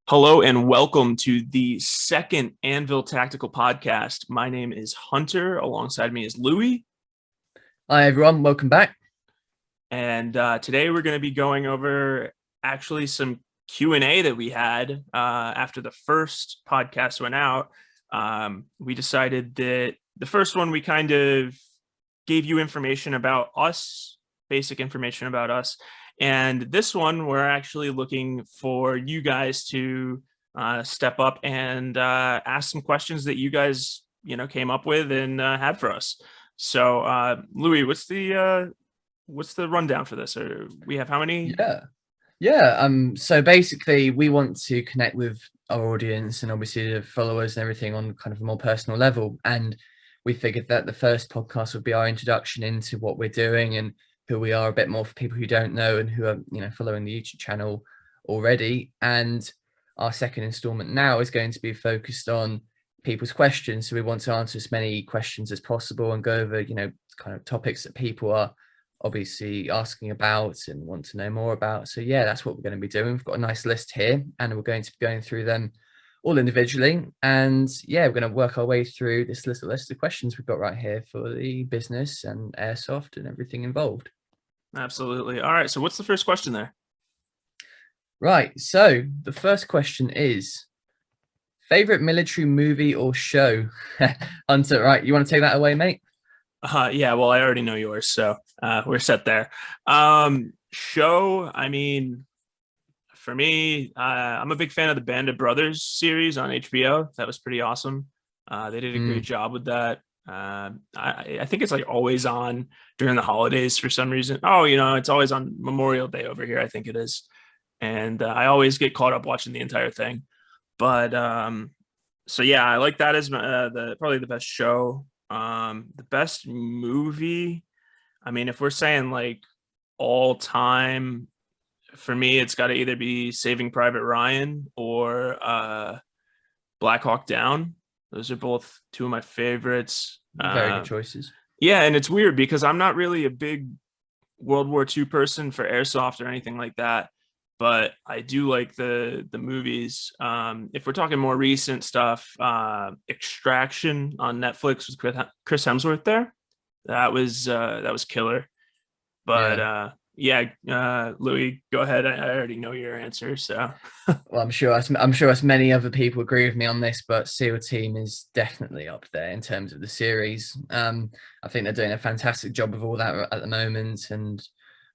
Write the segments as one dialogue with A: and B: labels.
A: Hello and welcome to the second Anvil Tactical Podcast. My name is Hunter. Alongside me is Louie.
B: Hi everyone, welcome back.
A: And today we're going to be going over actually some Q&A that we had after the first podcast went out. We decided that the first one we kind of gave you information about us, basic information about us. And this one, we're actually looking for you guys to step up and ask some questions that you guys, came up with and had for us. So, Louis, what's the rundown for this? Or we have how many?
B: So basically we want to connect with our audience and obviously the followers and everything on kind of a more personal level. And we figured that the first podcast would be our introduction into what we're doing and who we are a bit more for people who don't know and who are, following the YouTube channel already. And our second installment now is going to be focused on people's questions. So we want to answer as many questions as possible and go over, kind of topics that people are obviously asking about and want to know more about. So yeah, that's what we're going to be doing. We've got a nice list here and we're going to be going through them all individually. And yeah, we're going to work our way through this little list of questions we've got right here for the business and airsoft and everything involved.
A: Absolutely. All right. So what's the first question there?
B: Right. So the first question is favorite military movie or show? Hunter, right. You want to take that away, mate?
A: Yeah, well, I already know yours, so we're set there. Show, I mean, for me, I'm a big fan of the Band of Brothers series on HBO. That was pretty awesome. They did a great job with that. I think it's like always on during the holidays for some reason. Oh, it's always on Memorial Day over here, I think it is. And I always get caught up watching the entire thing. But so yeah, I like that as probably the best show. The best movie, I mean, if we're saying like all time, for me, it's got to either be Saving Private Ryan or Black Hawk Down. Those are both two of my favorites.
B: Very good choices.
A: Yeah, and it's weird because I'm not really a big World War II person for airsoft or anything like that, but I do like the movies. If we're talking more recent stuff, Extraction on Netflix with Chris Hemsworth there, that was killer. But Louis, go ahead. I already know your answer, so.
B: Well, I'm sure as many other people agree with me on this, but SEAL Team is definitely up there in terms of the series. I think they're doing a fantastic job of all that at the moment, and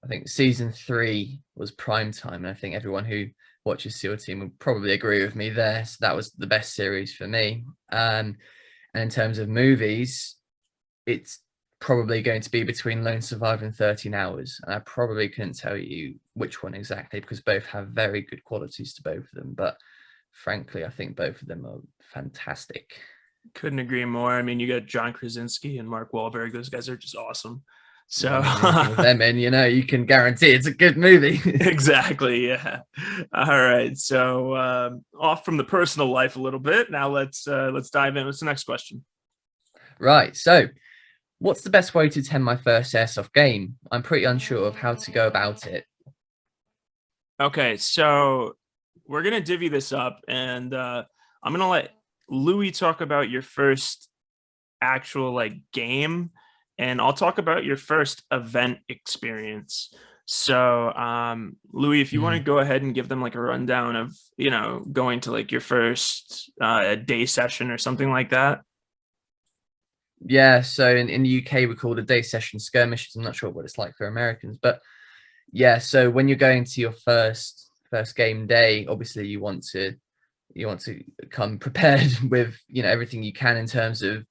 B: I think season 3 was prime time, and I think everyone who watches SEAL Team would probably agree with me there. So that was the best series for me. And in terms of movies, it's probably going to be between Lone Survivor and 13 Hours. And I probably couldn't tell you which one exactly because both have very good qualities to both of them. But frankly, I think both of them are fantastic.
A: Couldn't agree more. I mean, you got John Krasinski and Mark Wahlberg. Those guys are just awesome.
B: Well, I
A: So
B: mean, anything with them in, you can guarantee it's a good movie.
A: exactly, yeah. All right. So off from the personal life a little bit. Now let's dive in. What's the next question?
B: Right. So what's the best way to attend my first airsoft game? I'm pretty unsure of how to go about it.
A: Okay, so we're gonna divvy this up, and I'm gonna let Louis talk about your first actual like game, and I'll talk about your first event experience. So, Louis, if you want to go ahead and give them like a rundown of going to like your first day session or something like that.
B: Yeah, so in the UK we call it a day session skirmishes. I'm not sure what it's like for Americans, but yeah, so when you're going to your first game day, obviously you want to come prepared with everything you can in terms of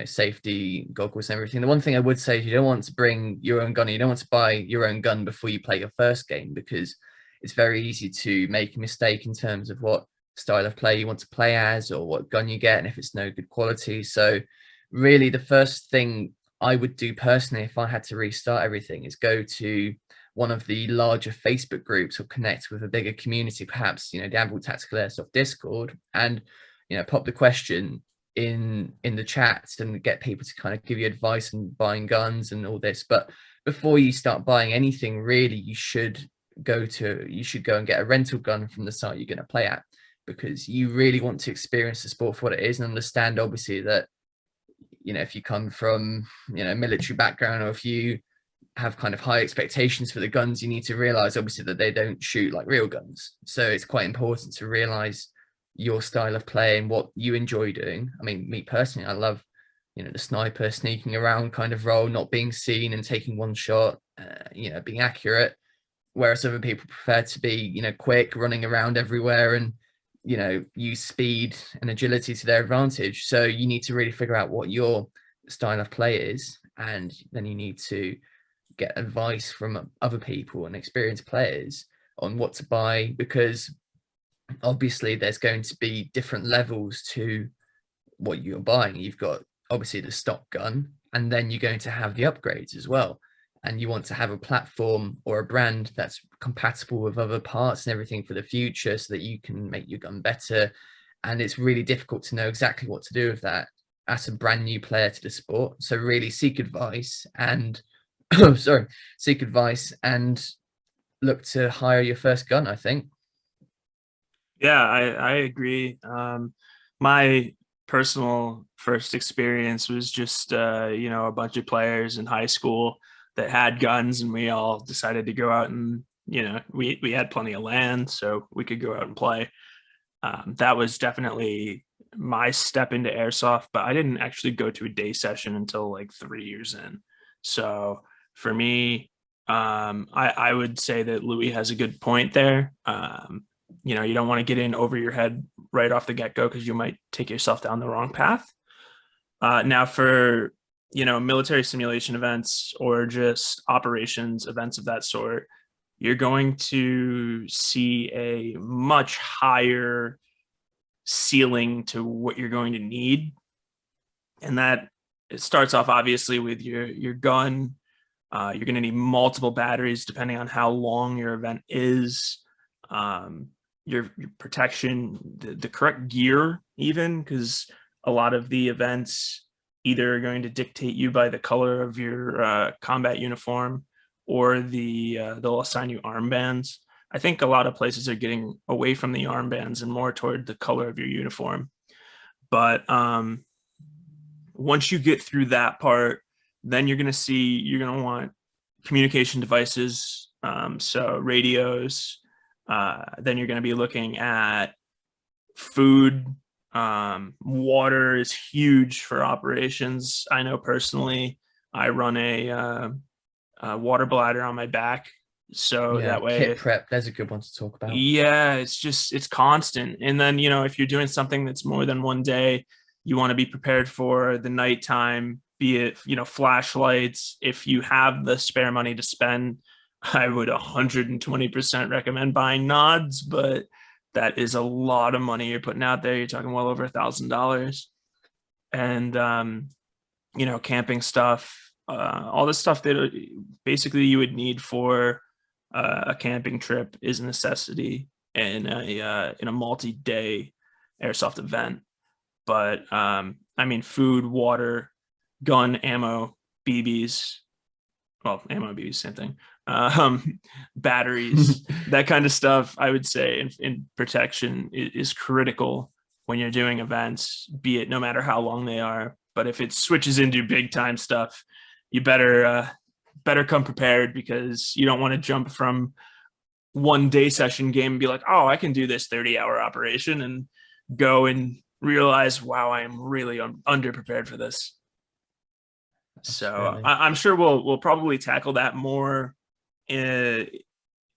B: safety goggles and everything. The one thing I would say is you don't want to bring your own gun. You don't want to buy your own gun before you play your first game because it's very easy to make a mistake in terms of what style of play you want to play as or what gun you get and if it's no good quality. So really the first thing I would do personally if I had to restart everything is go to one of the larger Facebook groups or connect with a bigger community, perhaps, the Anvil Tactical Airsoft Discord, and, pop the question in the chats and get people to kind of give you advice on buying guns and all this. But before you start buying anything, really, you should go and get a rental gun from the site you're going to play at. because you really want to experience the sport for what it is and understand, obviously, that, if you come from, military background, or if you have kind of high expectations for the guns, you need to realize, obviously, that they don't shoot like real guns. So it's quite important to realize your style of play and what you enjoy doing. I mean, me personally, I love, the sniper sneaking around kind of role, not being seen and taking one shot, being accurate, whereas other people prefer to be, quick, running around everywhere, and, use speed and agility to their advantage. So you need to really figure out what your style of play is, and then you need to get advice from other people and experienced players on what to buy, because obviously there's going to be different levels to what you're buying. You've got obviously the stock gun, and then you're going to have the upgrades as well, and you want to have a platform or a brand that's compatible with other parts and everything for the future, so that you can make your gun better. And it's really difficult to know exactly what to do with that as a brand new player to the sport. So really seek advice and seek advice and look to hire your first gun, I think.
A: Yeah, I agree. My personal first experience was just a bunch of players in high school that had guns, and we all decided to go out, and we had plenty of land, so we could go out and play. That was definitely my step into airsoft, but I didn't actually go to a day session until like 3 years in. So for me, I would say that Louis has a good point there. You don't want to get in over your head right off the get-go, because you might take yourself down the wrong path. Now for military simulation events or just operations events of that sort, you're going to see a much higher ceiling to what you're going to need. And that it starts off obviously with your gun. You're going to need multiple batteries depending on how long your event is. Your protection, the correct gear, even, because a lot of the events either are going to dictate you by the color of your combat uniform, or they'll assign you armbands. I think a lot of places are getting away from the armbands and more toward the color of your uniform. But once you get through that part, then you're going to want communication devices, so radios. Then you're going to be looking at food. Water is huge for operations. I know personally, I run a water bladder on my back, so
B: Yeah,
A: that way,
B: kit prep, there's a good one to talk about.
A: yeah, it's constant. And then if you're doing something that's more than one day, you want to be prepared for the nighttime, be it flashlights. If you have the spare money to spend, I would 120% recommend buying nods, but that is a lot of money you're putting out there. You're talking well over $1,000. And camping stuff, all the stuff that basically you would need for a camping trip is a necessity in a multi-day airsoft event. But I mean, food, water, gun, ammo, BBs. Well, ammo and BBs, same thing. Batteries, that kind of stuff. I would say in protection is critical when you're doing events, be it no matter how long they are. But if it switches into big time stuff, you better come prepared, because you don't want to jump from one day session game and be like, oh, I can do this 30-hour operation, and go and realize, wow, I am really underprepared for this. So I'm sure we'll probably tackle that more in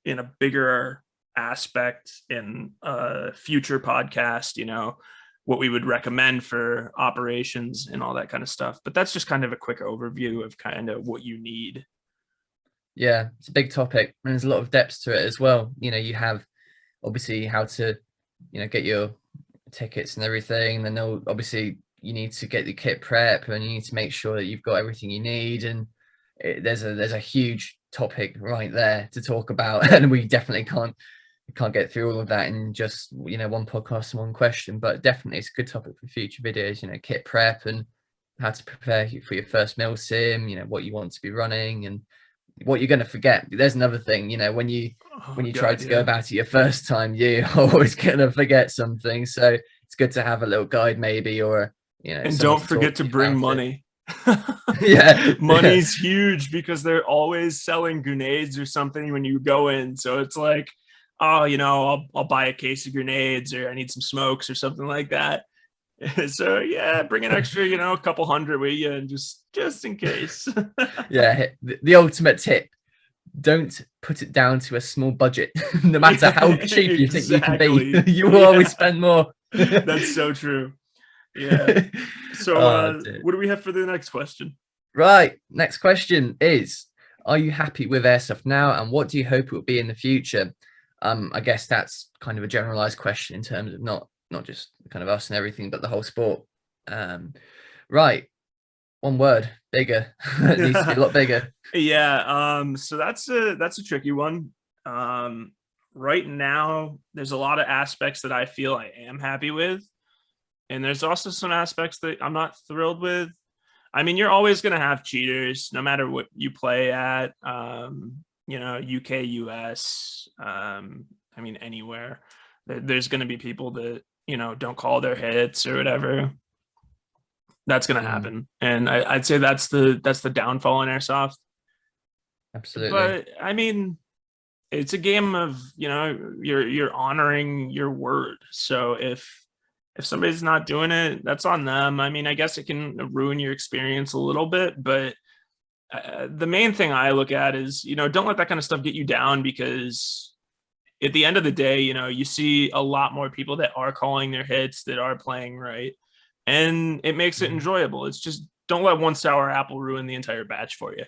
A: a bigger aspect in a future podcast, what we would recommend for operations and all that kind of stuff. But that's just kind of a quick overview of kind of what you need.
B: Yeah, it's a big topic, and there's a lot of depth to it as well. You have obviously how to, get your tickets and everything. Then obviously you need to get the kit prep, and you need to make sure that you've got everything you need. And there's a huge topic right there to talk about, and we definitely can't get through all of that in just one podcast and one question. But definitely it's a good topic for future videos. Kit prep and how to prepare for your first mil sim. What you want to be running, and what you're going to forget. There's another thing,
A: Oh
B: when you try
A: God,
B: to go
A: yeah.
B: about it your first time, you're always going to forget something. So it's good to have a little guide maybe, or
A: And
B: someone
A: don't
B: to talk
A: forget to
B: to you
A: bring
B: about it.
A: money.
B: Yeah, yeah,
A: Money's huge because they're always selling grenades or something when you go in. So it's like, oh, I'll buy a case of grenades, or I need some smokes or something like that. So yeah, bring an extra, a couple hundred with you, and just in case.
B: yeah. The ultimate tip: don't put it down to a small budget. No matter
A: Yeah,
B: how cheap you think you can be,
A: exactly.
B: you will always
A: Yeah,
B: spend more.
A: that's so true. Yeah. So
B: Oh dear.
A: what do we have for the next question?
B: Right. Next question is: are you happy with airsoft now, and what do you hope it will be in the future? I guess that's kind of a generalized question in terms of not just kind of us and everything, but the whole sport. Um, right. One word: bigger. It needs to be a lot bigger.
A: Yeah, so that's a tricky one. Um, right now, there's a lot of aspects that I feel I am happy with, and there's also some aspects that I'm not thrilled with. I mean, you're always going to have cheaters, no matter what you play at. UK, US. I mean, anywhere. There's going to be people that don't call their hits or whatever. That's going to
B: Mm,
A: happen, and I'd say that's the downfall in airsoft.
B: absolutely.
A: But I mean, it's a game of you're honoring your word. So if somebody's not doing it, that's on them. I mean, I guess it can ruin your experience a little bit, but the main thing I look at is don't let that kind of stuff get you down, because at the end of the day, you see a lot more people that are calling their hits, that are playing right, and it makes it
B: Mm,
A: enjoyable. It's just, don't let one sour apple ruin the entire batch for you.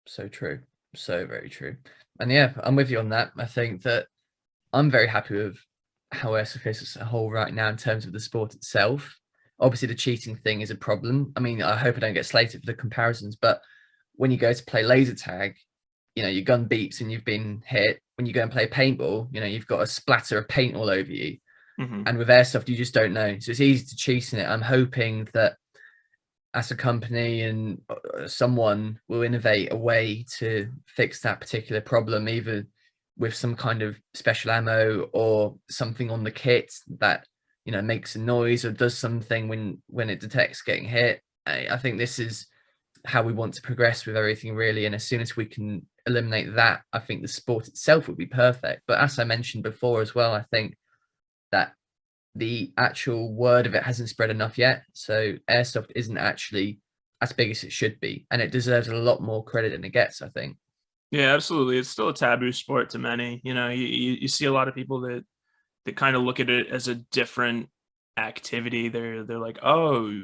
B: so true. So very true. And yeah, I'm with you on that. I think that I'm very happy with how airsoft is as a whole right now in terms of the sport itself. Obviously, the cheating thing is a problem. I mean, I hope I don't get slated for the comparisons, but when you go to play laser tag, your gun beeps and you've been hit. When you go and play paintball, you've got a splatter of paint all over you.
A: Hmm.
B: And with airsoft, you just don't know. So it's easy to cheat in it. I'm hoping that as a company and someone will innovate a way to fix that particular problem, either with some kind of special ammo or something on the kit that makes a noise or does something when it detects getting hit. I think this is how we want to progress with everything, really, and as soon as we can eliminate that, I think the sport itself would be perfect. But as I mentioned before as well, I think that the actual word of it hasn't spread enough yet. So airsoft isn't actually as big as it should be, and it deserves a lot more credit than it gets, I think.
A: Yeah, absolutely. It's still a taboo sport to many. You see a lot of people that kind of look at it as a different activity. They're like, oh,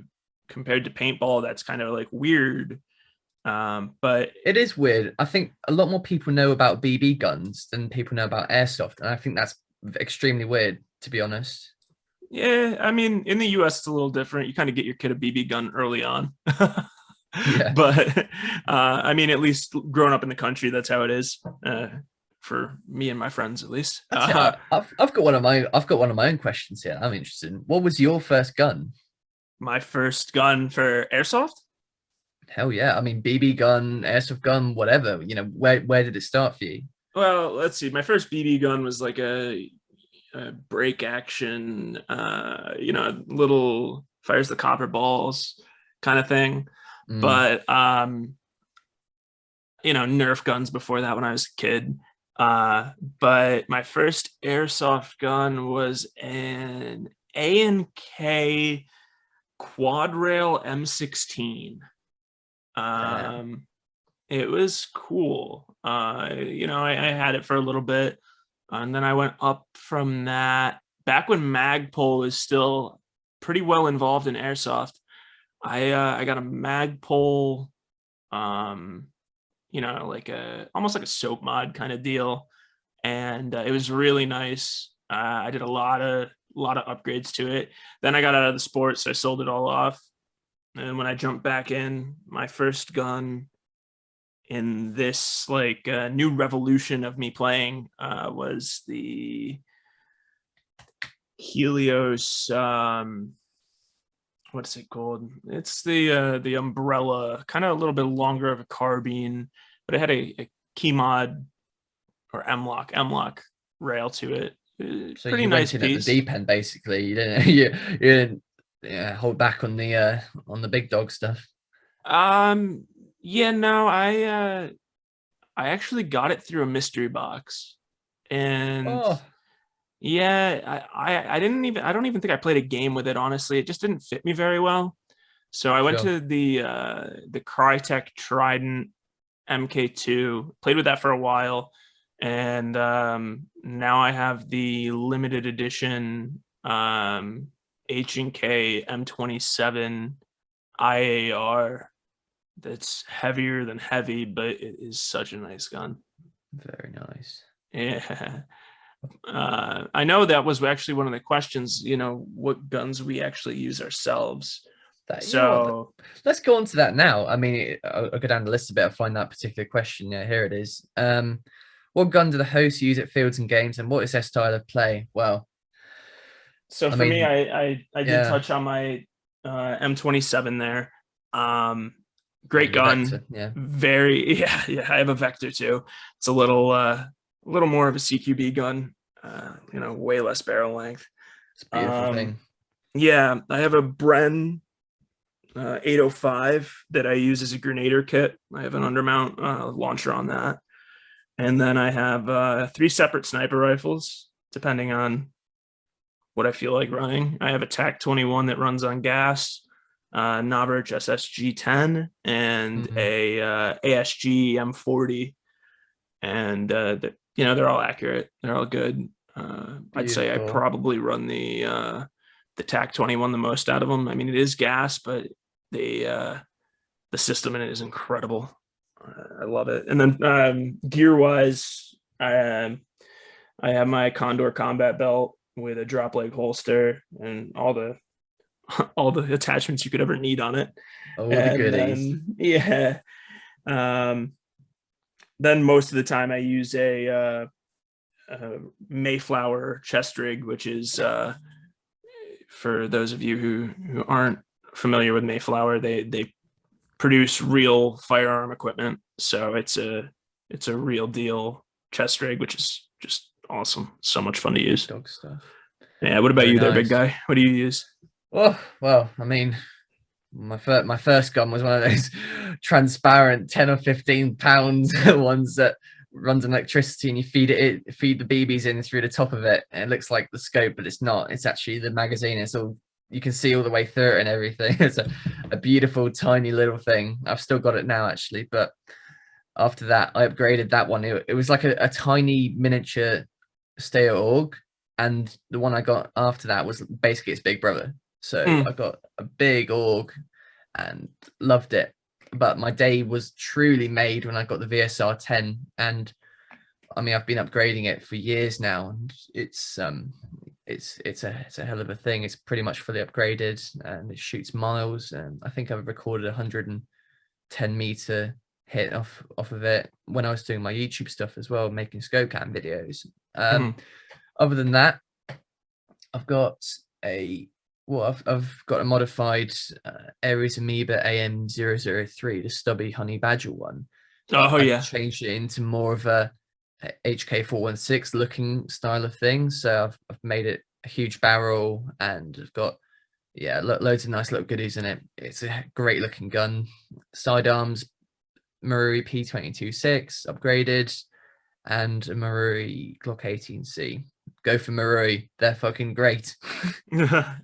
A: compared to paintball, that's kind of like weird. But
B: It is weird. I think a lot more people know about BB guns than people know about airsoft, and I think that's extremely weird, to be honest.
A: yeah, I mean, in the US, it's a little different. You kind of get your kid a BB gun early on.
B: Yeah.
A: But I mean, at least growing up in the country, that's how it is. For me and my friends, at least.
B: That's it. I've got one of my own questions here. I'm interested in. What was your first gun?
A: My first gun for airsoft.
B: Hell yeah. I mean, BB gun, airsoft gun, whatever. Where did it start for you?
A: Well, let's see. My first BB gun was like a break action, little fires the copper balls kind of thing.
B: Mm,
A: But Nerf guns before that when I was a kid. But my first airsoft gun was an A&K quad rail M16.
B: damn.
A: Um, it was cool. I had it for a little bit, and then I went up from that. Back when Magpul was still pretty well involved in airsoft, I got a Magpul, um, like a almost like a soap mod kind of deal, and it was really nice. I did a lot of upgrades to it. Then I got out of the sport, so I sold it all off. And when I jumped back in, my first gun in this like new revolution of me playing was the Helios. What's it called? It's the umbrella, kind of a little bit longer of a carbine, but it had a key mod or M lock rail to it.
B: So
A: Pretty
B: you
A: nice
B: went in at the
A: piece.
B: deep end, basically. You didn't you didn't hold back on the big dog stuff.
A: Um, yeah, no, I actually got it through a mystery box, and
B: Oh,
A: yeah, I don't even think I played a game with it. Honestly, it just didn't fit me very well. So I went
B: sure.
A: to the Crytek Trident MK2, played with that for a while, and now I have the limited edition H&K M27 IAR that's heavier than heavy, but it is such a nice gun.
B: Very nice.
A: Yeah. I know that was actually one of the questions, what guns we actually use ourselves.
B: That you know what?
A: So,
B: Let's go on to that now. I mean, I'll go down the list a bit. I'll find that particular question. Yeah, here it is. What gun do the hosts use at fields and games, and what is their style of play? Well,
A: so
B: I
A: for me,
B: mean,
A: I did
B: yeah,
A: touch on my M27 there.
B: yeah,
A: Great
B: your
A: gun,
B: Vector. Yeah,
A: very yeah. I have a Vector too. It's a little more of a CQB gun. Way less barrel length.
B: it's a beautiful
A: Um,
B: thing.
A: yeah, I have a Bren 805 that I use as a grenader kit. I have an undermount launcher on that. And then I have 3 separate sniper rifles, depending on what I feel like running. I have a TAC 21 that runs on gas, Novritsch SSG 10, and
B: Mhm.
A: a ASG M40. And they're all accurate. They're all good. I'd say I
B: Beautiful.
A: probably run the TAC 21 the most out of them. I mean, it is gas, but the uh, the system in it is incredible. I love it. And then gear wise, I have my Condor combat belt with a drop leg holster and all the all the attachments you could ever need on it.
B: All the
A: And
B: goodies.
A: then yeah, um, then most of the time I use a Mayflower chest rig, which is for those of you who aren't familiar with Mayflower, they produce real firearm equipment. So it's a real deal chest rig, which is just awesome. So much fun to
B: Big
A: use.
B: dog stuff.
A: Yeah. What about
B: Very
A: you there, big
B: nice.
A: guy? What do you use?
B: Oh well, I mean, my first gun was one of those transparent 10 or 15 pounds ones that runs on electricity, and you feed the BBs in through the top of it, and it looks like the scope, but it's not. It's actually the magazine. It's all you can see all the way through it and everything. It's a beautiful tiny little thing. I've still got it now actually, but after that I upgraded that one. It was like a tiny miniature Steyr Org, and the one I got after that was basically its big brother. So
A: Mm.
B: I got a big Org and loved it. But my day was truly made when I got the VSR 10, and I mean I've been upgrading it for years now, and it's a hell of a thing. It's pretty much fully upgraded, and it shoots miles. And I think I've recorded 110-meter hit off of it when I was doing my YouTube stuff as well, making scope cam videos.
A: Mm.
B: Other than that, I've got a I've got a modified Ares Amoeba AM003, the stubby honey badger one, but
A: Oh
B: I've
A: yeah.
B: changed it into more of a HK416 looking style of things. So I've made it a huge barrel, and I've got loads of nice little goodies in it. It's a great looking gun. Sidearms Marui P226 upgraded, and a Marui Glock 18C. Go for Marui. They're fucking great.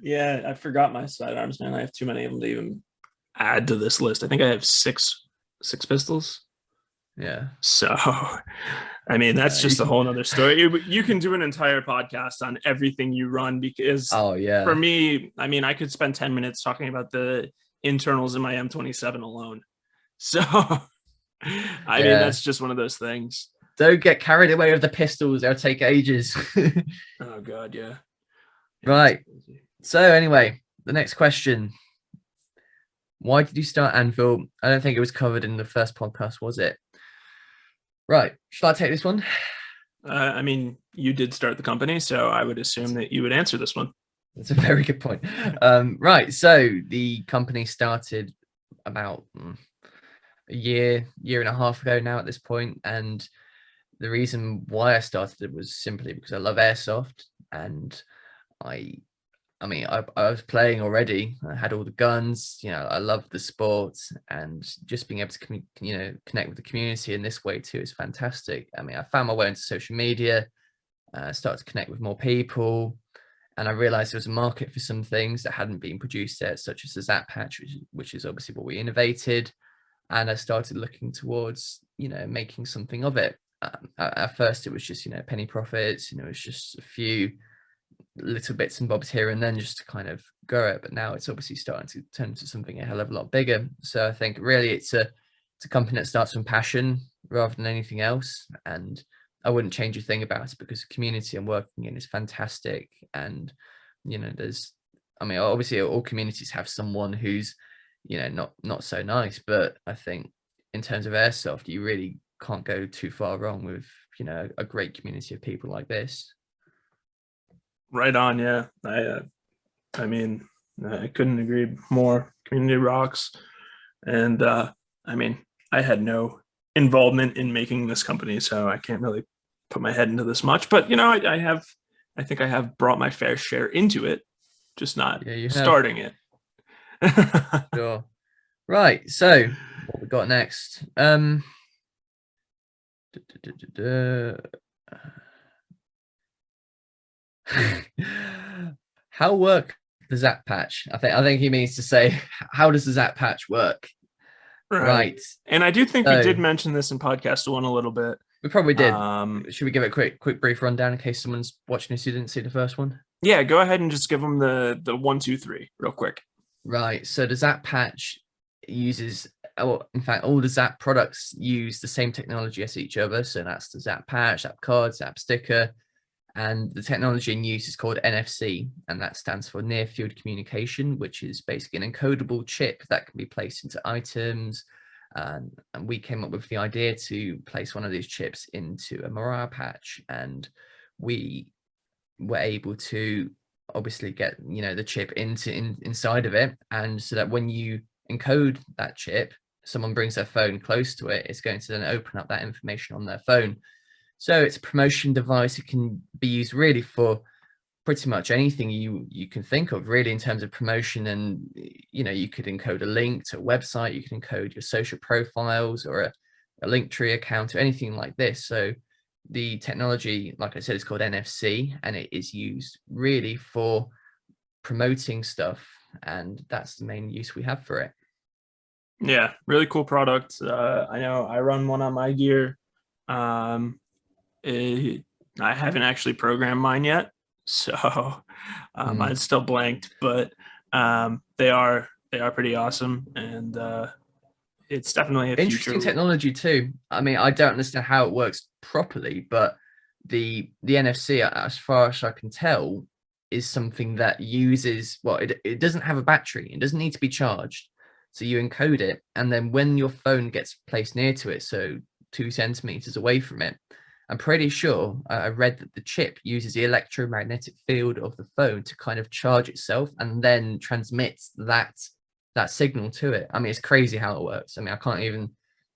A: Yeah, I forgot my sidearms, man. I have too many of them to even add to this list. I think I have six pistols.
B: Yeah.
A: So, I mean, that's
B: You
A: just a
B: can.
A: whole nother story. You can do an entire podcast on everything you run because
B: Oh
A: for
B: yeah.
A: me, I mean, I could spend 10 minutes talking about the internals in my M27 alone. So, I mean,
B: Yeah.
A: that's just one of those things.
B: Don't get carried away with the pistols. They'll take ages.
A: Oh, God, yeah. Yeah, that's
B: Right.
A: crazy.
B: So anyway, the next question. Why did you start Anvil? I don't think it was covered in the first podcast, was it? Right. Shall I take this one?
A: I mean, you did start the company, so I would assume that you would answer this one.
B: That's a very good point. Right. So the company started about year and a half ago now at this point, and the reason why I started it was simply because I love airsoft, and I I was playing already. I had all the guns, I love the sport, and just being able to connect with the community in this way too is fantastic. I found my way into social media, started to connect with more people, and I realized there was a market for some things that hadn't been produced yet, such as the Zap Patch, which is obviously what we innovated. And I started looking towards, making something of it. At first, it was just, penny profits. It was just a few little bits and bobs here and then just to kind of grow it. But now it's obviously starting to turn into something a hell of a lot bigger. So I think really it's a company that starts from passion rather than anything else. And I wouldn't change a thing about it because the community I'm working in is fantastic. And, obviously all communities have someone who's, not so nice, but I think in terms of airsoft, you really can't go too far wrong with, a great community of people like this.
A: Right on. Yeah. I mean, I couldn't agree more. Community rocks. And I had no involvement in making this company, so I can't really put my head into this much. But I think I have brought my fair share into it, just not starting it.
B: Sure. Right. So what we got next? How work the Zap Patch? I think he means to say, how does the Zap Patch work? Right.
A: And I do think we did mention this in podcast one a little bit.
B: We probably did. Should we give it a quick brief rundown in case someone's watching this who didn't see the first one?
A: Yeah, go ahead and just give them the 1, 2, 3 real quick.
B: Right. So the Zap Patch uses, in fact, all the Zap products use the same technology as each other. So that's the Zap Patch, Zap Card, Zap Sticker. And the technology in use is called NFC, and that stands for Near Field Communication, which is basically an encodable chip that can be placed into items. And we came up with the idea to place one of these chips into a Mariah patch, and we were able to obviously get the chip inside of it, and so that when you encode that chip, someone brings their phone close to it, it's going to then open up that information on their phone. So it's a promotion device. It can be used really for pretty much anything you can think of, really, in terms of promotion. And you could encode a link to a website, you can encode your social profiles or a Linktree account or anything like this. So the technology, like I said, is called NFC, and it is used really for promoting stuff, and that's the main use we have for it.
A: Yeah, really cool product. I know I run one on my gear. I haven't actually programmed mine yet, so mine's still blanked, but they are pretty awesome, and it's definitely a
B: interesting technology too. I don't understand how it works properly, but the NFC, as far as I can tell, is something that uses, well, it doesn't have a battery. It doesn't need to be charged. So you encode it, and then when your phone gets placed near to it, so 2 centimeters away from it, I'm pretty sure I read that the chip uses the electromagnetic field of the phone to kind of charge itself and then transmits that signal to it. It's crazy how it works. I can't even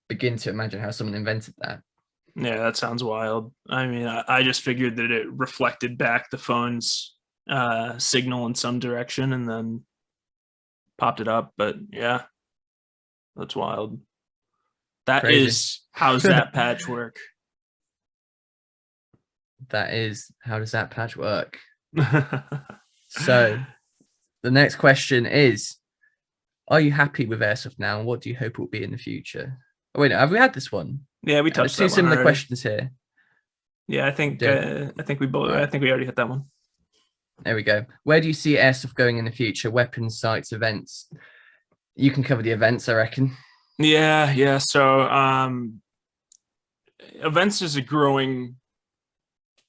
B: begin to imagine how someone invented that.
A: Yeah, that sounds wild. I just figured that it reflected back the phone's signal in some direction and then popped it up. But yeah, that's wild. That
B: Crazy.
A: is how Zap Patch work.
B: That is how does that patch work? So the next question is, are you happy with Airsoft now, and what do you hope it will be in the future? Oh wait, have we had this one?
A: Yeah, we touched.
B: There's 2 similar questions here.
A: Yeah, I think we both. Right. I think we already hit that one.
B: There we go. Where do you see Airsoft going in the future? Weapons, sites, events? You can cover the events, I reckon.
A: Yeah. So events is a growing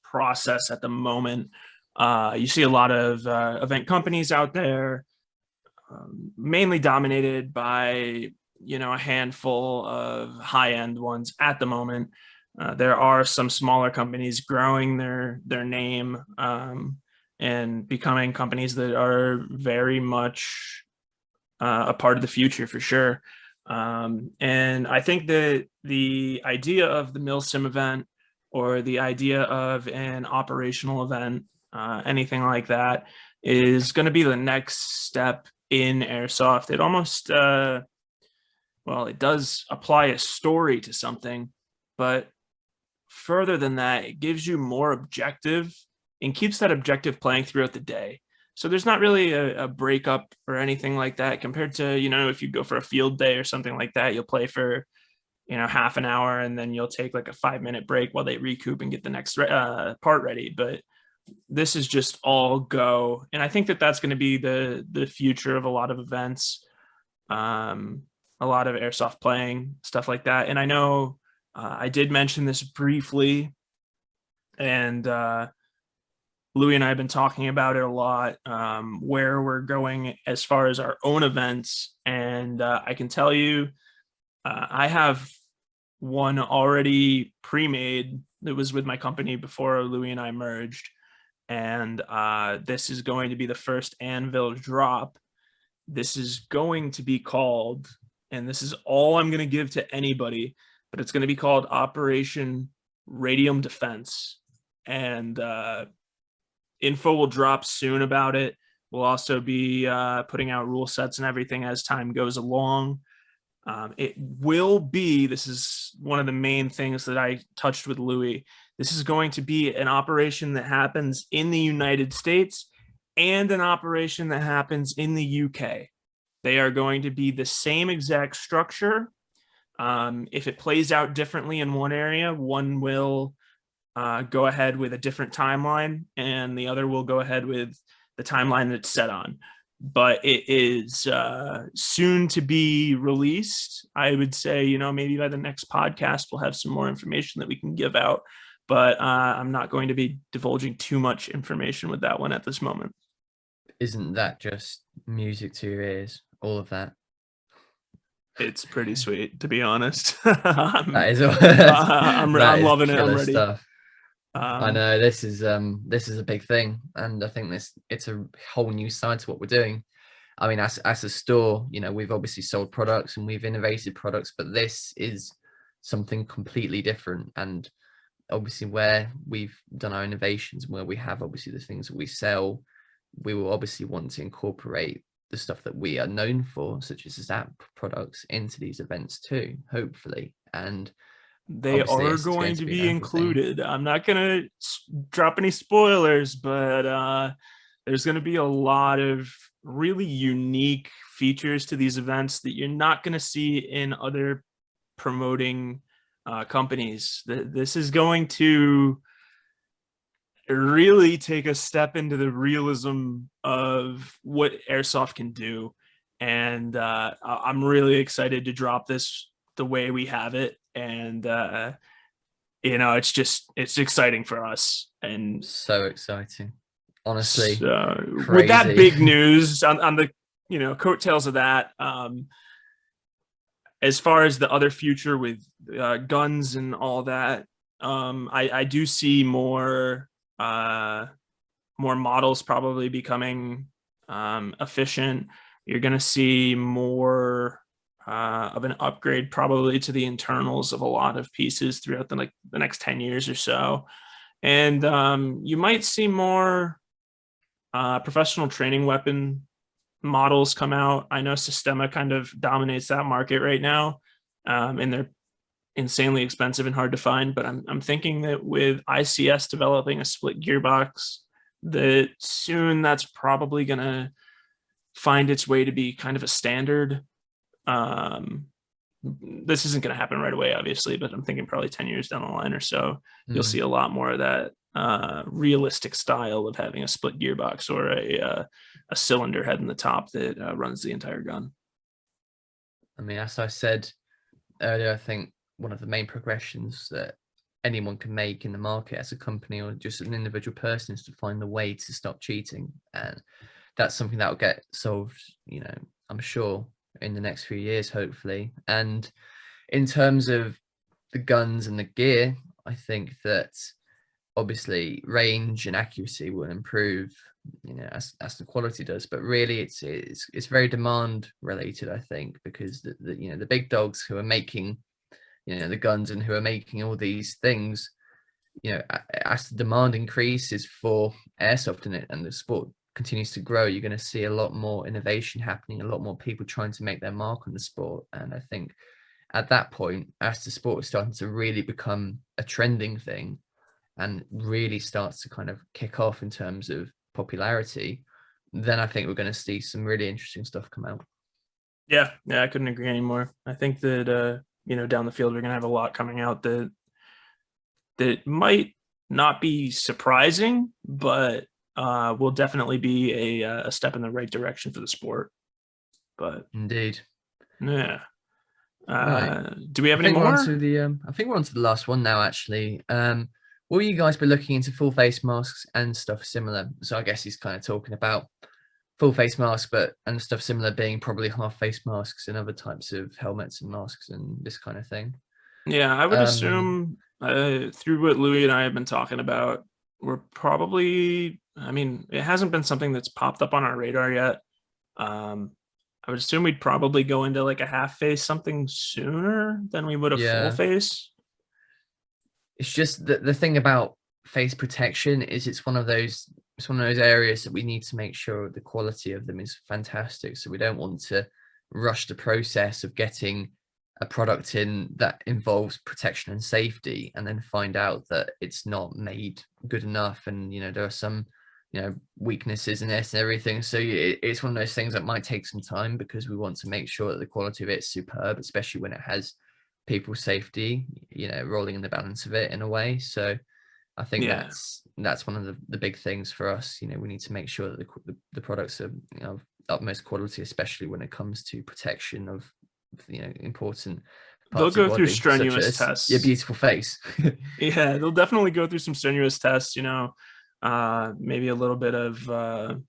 A: process at the moment. You see a lot of event companies out there, mainly dominated by a handful of high-end ones at the moment. There are some smaller companies growing their name and becoming companies that are very much a part of the future for sure. And I think that the idea of the Milsim event or the idea of an operational event, anything like that, is going to be the next step in airsoft. It almost, well, it does apply a story to something, but further than that, it gives you more objective and keeps that objective playing throughout the day. So there's not really a breakup or anything like that compared to, if you go for a field day or something like that, you'll play for, half an hour and then you'll take like a 5 minute break while they recoup and get the next part ready. But this is just all go. And I think that that's going to be the future of a lot of events, um, a lot of airsoft playing, stuff like that. And I know I did mention this briefly, and Louis and I have been talking about it a lot, where we're going as far as our own events. And I can tell you, I have one already pre-made that was with my company before Louis and I merged. And this is going to be the first Anvil drop. This is going to be called, and this is all I'm going to give to anybody, but it's going to be called Operation Radium Defense. And info will drop soon about it. We'll also be putting out rule sets and everything as time goes along. It will be, this is one of the main things that I touched with Louis. This is going to be an operation that happens in the United States and an operation that happens in the UK. They are going to be the same exact structure. If it plays out differently in one area, one will go ahead with a different timeline, and the other will go ahead with the timeline that it's set on. But it is soon to be released. I would say, maybe by the next podcast, we'll have some more information that we can give out. But I'm not going to be divulging too much information with that one at this moment.
B: Isn't that just music to your ears? All of that.
A: It's pretty sweet, to be honest.
B: That is all.
A: I'm
B: That is
A: loving it. I'm
B: killer
A: ready.
B: stuff. I know this is a big thing, and I think it's a whole new side to what we're doing. I mean, as a store, we've obviously sold products and we've innovated products, but this is something completely different. And obviously, where we've done our innovations, where we have obviously the things that we sell, we will obviously want to incorporate the stuff that we are known for, such as Zap products, into these events too, hopefully. And
A: they
B: obviously,
A: are
B: this is going
A: going
B: to
A: to
B: be an
A: be
B: Anvil thing.
A: included. I'm not going to drop any spoilers, but there's going to be a lot of really unique features to these events that you're not going to see in other promoting companies. This is going to really take a step into the realism of what airsoft can do. And I'm really excited to drop this the way we have it. And it's exciting for us. And
B: So exciting, honestly,
A: so with that
B: crazy.
A: big news on the coattails of that, as far as the other future with guns and all that, I do see uh, more models probably becoming efficient. You're going to see more of an upgrade probably to the internals of a lot of pieces throughout the next 10 years or so. And you might see more professional training weapon models come out. I know Sistema kind of dominates that market right now, and they're insanely expensive and hard to find. But I'm thinking that with ICS developing a split gearbox, that soon that's probably going to find its way to be kind of a standard. Um, this isn't going to happen right away, obviously, but I'm thinking probably 10 years down the line or so, you'll see a lot more of that realistic style of having a split gearbox or a cylinder head in the top that runs the entire gun.
B: I mean, as I said earlier, I think one of the main progressions that anyone can make in the market as a company or just an individual person is to find the way to stop cheating. And that's something that will get solved, I'm sure in the next few years, hopefully. And in terms of the guns and the gear, I think that obviously range and accuracy will improve, as the quality does. But really, it's very demand related, I think, because the big dogs who are making the guns and who are making all these things, as the demand increases for airsoft in it and the sport continues to grow, you're going to see a lot more innovation happening, a lot more people trying to make their mark on the sport. And I think at that point, as the sport is starting to really become a trending thing and really starts to kind of kick off in terms of popularity, then I think we're going to see some really interesting stuff come out.
A: Yeah, I couldn't agree anymore. I think that down the field we're gonna have a lot coming out that might not be surprising, but will definitely be a step in the right direction for the sport. But
B: Indeed.
A: yeah.
B: Right.
A: Do we have
B: I
A: any
B: think we're on
A: more?
B: to the I think we're on to the last one now, actually. Will you guys be looking into full face masks and stuff similar? So I guess he's kind of talking about full face masks, and stuff similar being probably half face masks and other types of helmets and masks and this kind of thing.
A: Yeah, I would
B: Um,
A: assume through what Louis and I have been talking about, we're probably, I mean, it hasn't been something that's popped up on our radar yet. Um, I would assume we'd probably go into like a half face something sooner than we would a full
B: yeah,
A: face.
B: it's just the thing about face protection is it's one of those areas that we need to make sure the quality of them is fantastic. So we don't want to rush the process of getting a product in that involves protection and safety and then find out that it's not made good enough, and there are some weaknesses in this and everything. So it's one of those things that might take some time because we want to make sure that the quality of it is superb, especially when it has people's safety rolling in the balance of it in a way. So I think
A: Yeah,
B: that's one of the big things for us. We need to make sure that the products are of utmost quality, especially when it comes to protection of important
A: they'll
B: parts of
A: go
B: your
A: through
B: body, such
A: strenuous
B: as your
A: tests.
B: beautiful face.
A: Yeah, they'll definitely go through some strenuous tests, maybe a little bit of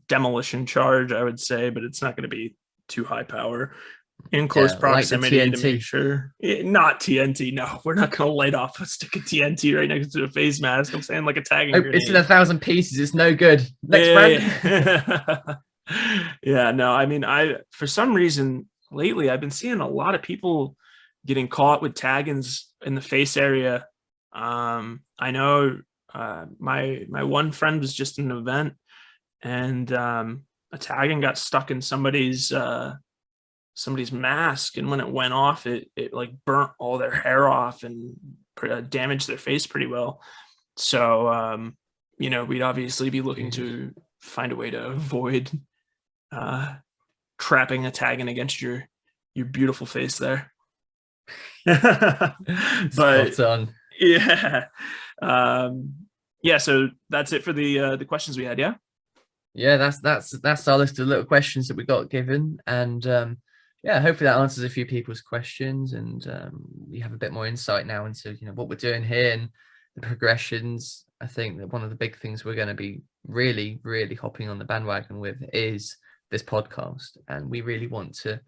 A: demolition charge, I would say, but it's not going to be too high power in close
B: Yeah, like the
A: proximity to make
B: TNT.
A: sure. Not TNT. No, we're not going to light off a stick of TNT right next to a face mask. I'm saying like a tagging
B: Oh, it's in
A: grenade.
B: 1,000 pieces. It's no good. Next brand.
A: Yeah. Yeah, no, I mean, for some reason lately I've been seeing a lot of people getting caught with taggings in the face area. I know my one friend was just in an event and a tagging got stuck in somebody's mask, and when it went off it like burnt all their hair off and damaged their face pretty well. So we'd obviously be looking
B: Jesus.
A: to find a way to avoid uh trapping a tagging against your beautiful face there. But
B: Spot on.
A: yeah. um yeah, so that's it for the questions we had. Yeah.
B: Yeah, that's our list of little questions that we got given, and yeah, hopefully that answers a few people's questions, and we have a bit more insight now into what we're doing here and the progressions. I think that one of the big things we're going to be really, really hopping on the bandwagon with is this podcast, and we really want to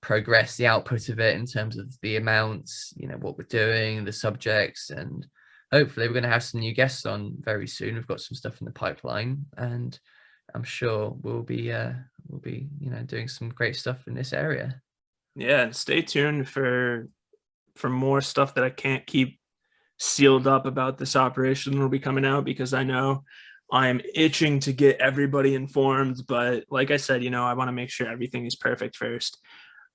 B: progress the output of it in terms of the amounts, what we're doing, the subjects, and hopefully we're going to have some new guests on very soon. We've got some stuff in the pipeline, and I'm sure we'll be doing some great stuff in this area.
A: Yeah, and stay tuned for more stuff that I can't keep sealed up about this operation will be coming out, because I know I'm itching to get everybody informed. But like I said, I want to make sure everything is perfect first.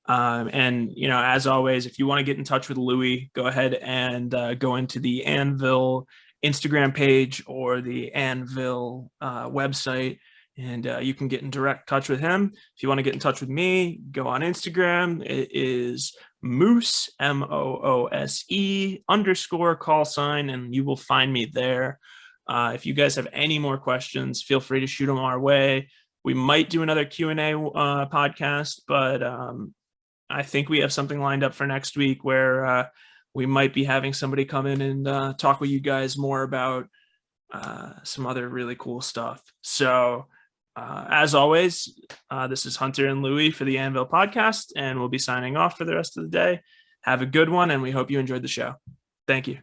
A: And as always, if you want to get in touch with Louis, go ahead and go into the Anvil Instagram page or the Anvil website, and you can get in direct touch with him. If you want to get in touch with me, go on Instagram. It is Moose, MOOSE _, and you will find me there. If you guys have any more questions, feel free to shoot them our way. We might do another Q&A podcast, but I think we have something lined up for next week where we might be having somebody come in and talk with you guys more about some other really cool stuff. So as always, this is Hunter and Louie for the Anvil podcast, and we'll be signing off for the rest of the day. Have a good one, and we hope you enjoyed the show. Thank you.